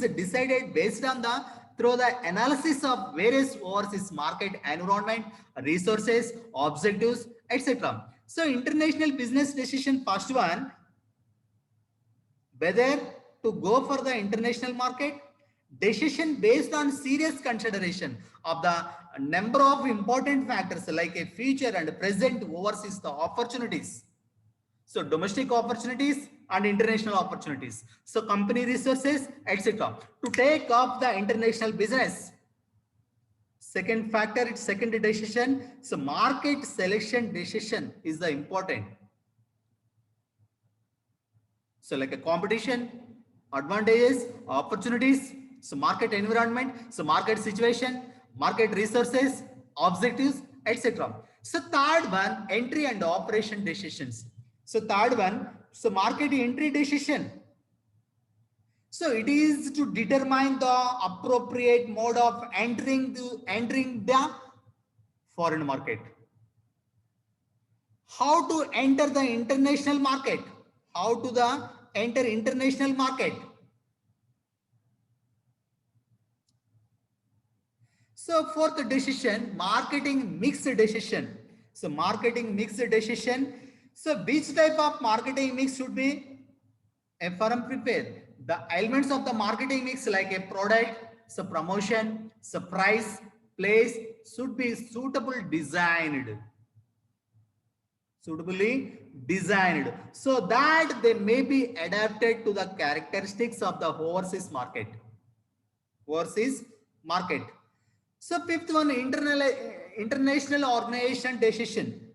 is decided based on the through the analysis of various overseas market environment, resources, objectives, etc. So international business decision, first one, whether to go for the international market, decision based on serious consideration of the number of important factors like a future and present overseas the opportunities. So domestic opportunities and international opportunities. So company resources, etc. to take up the international business. Second factor, it's second decision. So market selection decision is the important. So like a competition, advantages, opportunities, so market environment, so market situation, market resources, objectives, etc. So third one, entry and operation decisions. So third one, so market entry decision. So it is to determine the appropriate mode of entering the foreign market. How to enter the international market? How to enter international market? So fourth decision, marketing mixed decision. So marketing mixed decision. So which type of marketing mix should be a firm prepare? The elements of the marketing mix like a product, so promotion, so price, place should be suitably designed so that they may be adapted to the characteristics of the overseas market. So fifth one, international organization decision.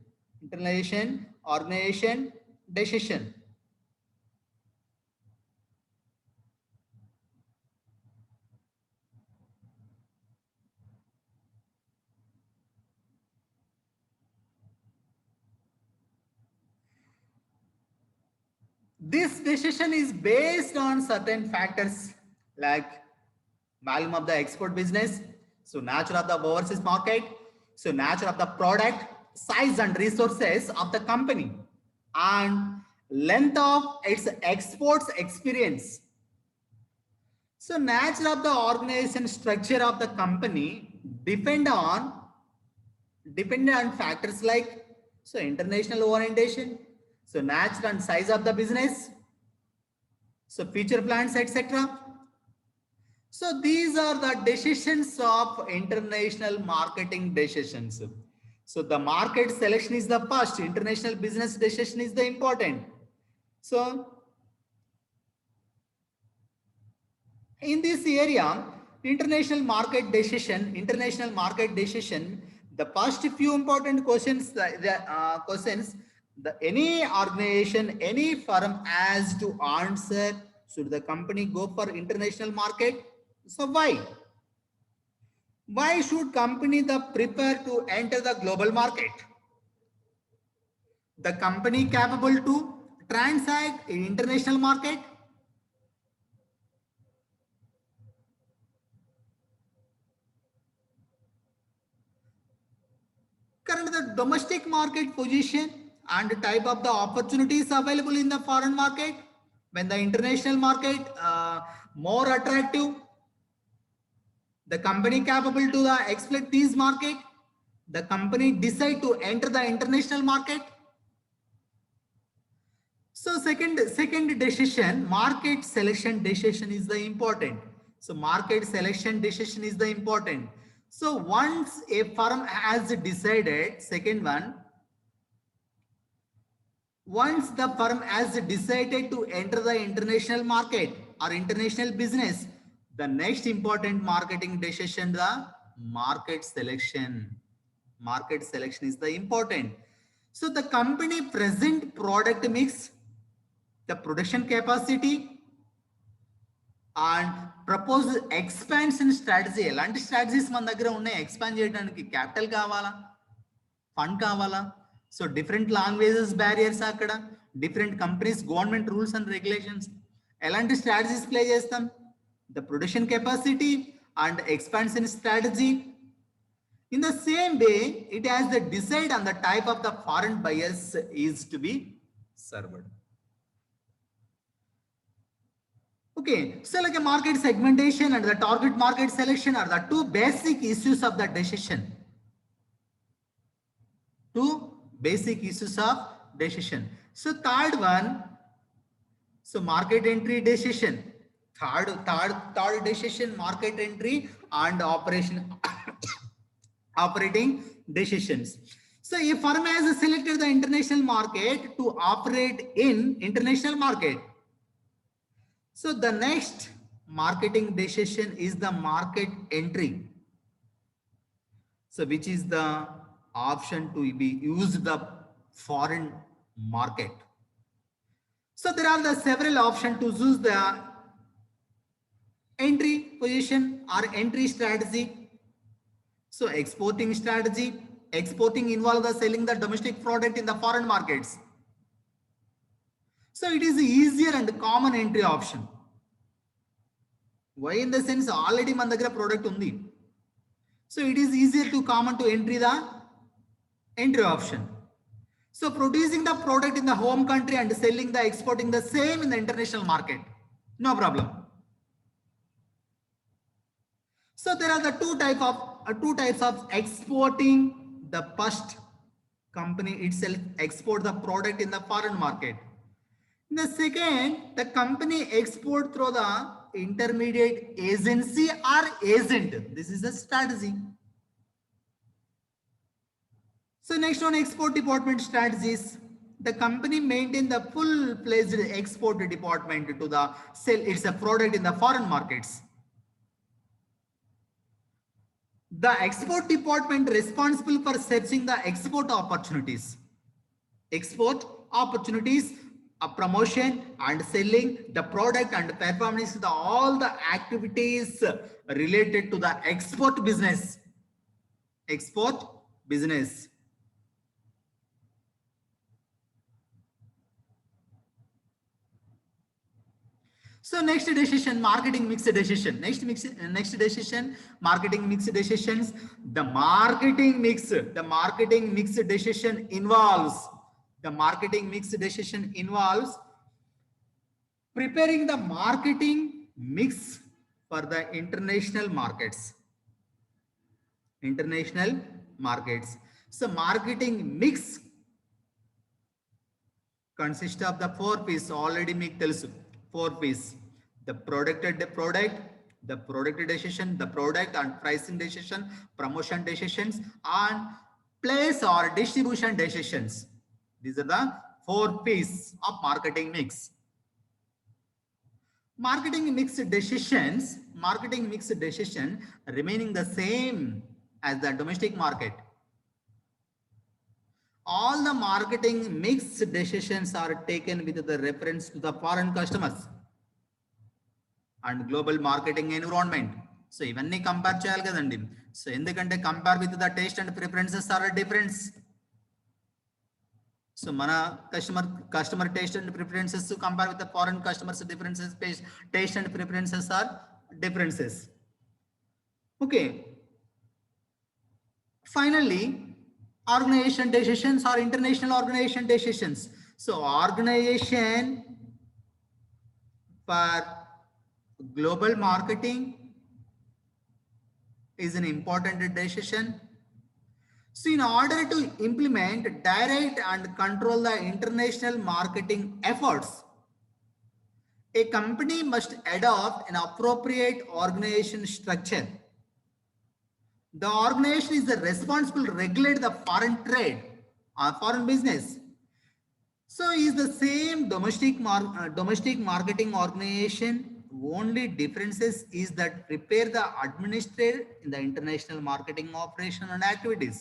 This decision is based on certain factors like volume of the export business, so nature of the overseas market, so nature of the product, size and resources of the company, and length of its exports experience. So nature of the organization structure of the company depend on factors like so international orientation, so nature and size of the business, so future plans, etc. So these are the decisions of international marketing decisions. So the market selection is the first, international business decision is the important. So in this area, international market decision, the first few important questions, any organization, any firm has to answer, should the company go for international market? So why? Why should company prepare to enter the global market? The company capable to transact in international market? Currently, the domestic market position and type of the opportunities available in the foreign market, when the international market more attractive, the company capable to exploit these market, the company decide to enter the international market. So second decision, market selection decision is the important. So market selection decision is the important. So once a firm has decided, second one, once the firm has decided to enter the international market or international business, the next important marketing decision, the market selection. Market selection is the important. So the company present product mix, the production capacity, and propose expansion strategy. ఎలాంటి strategies మన దగ్గర ఉన్నాయి expand చేయడానికి? Capital కావాలా, fund కావాలా? So different languages barriers, అక్కడ different companies, government rules and regulations, ఎలాంటి strategies play చేస్తాం? The production capacity and expansion strategy. In the same way, it has the decide on the type of the foreign buyers is to be served. Okay, so like a market segmentation and the target market selection are the two basic issues of the decision. Two basic issues of decision. So third one, so market entry decision. Third decision, market entry and operation operating decisions. So a firm has selected the international market to operate in international market. So the next marketing decision is the market entry. So which is the option to be used the foreign market. So there are the several options to choose the entry position or entry strategy. So exporting strategy, exporting involves the selling the domestic product in the foreign markets. So it is easier and common entry option. Why? In the sense already మన దగ్గర product ఉంది. So it is easier to common to entry the entry option. So producing the product in the home country and selling the exporting the same in the international market. No problem. So there are the two types of exporting. The first, company itself export the product in the foreign market. In the second, the company export through the intermediate agency or agent. This is the strategy. So next one, export department strategies. The company maintain the full-fledged export department to the sell its product in the foreign markets. The export department responsible for searching the export opportunities. Export opportunities, promotion and selling the product and performance all the activities related to the export business. Export business. So next decision, marketing mix decision. Next decision, marketing mix decisions. The marketing mix decision involves preparing the marketing mix for the international markets. So marketing mix consists of the 4 P's. Already make telusu 4 P's. The product decision, the product and pricing decision, promotion decisions, and place or distribution decisions. These are the 4 P's of marketing mix. Marketing mix decision remaining the same as the domestic market. All the marketing mix decisions are taken with the reference to the foreign customers and global marketing environment. So ఇవన్నీ compare చేయాలి కదండి. So ఎందుకంటే compare with the taste and preferences are difference. So మన customer taste and preferences to compare with the foreign customers differences, taste and preferences are differences. Okay. Finally, organization decisions or international organization decisions. So organization for global marketing is an important decision. So in order to implement, direct and control the international marketing efforts, a company must adopt an appropriate organization structure. The organization is responsible to regulate the foreign trade or foreign business. So is the same domestic marketing organization. Only differences is that prepare the administrator in the international marketing operation and activities.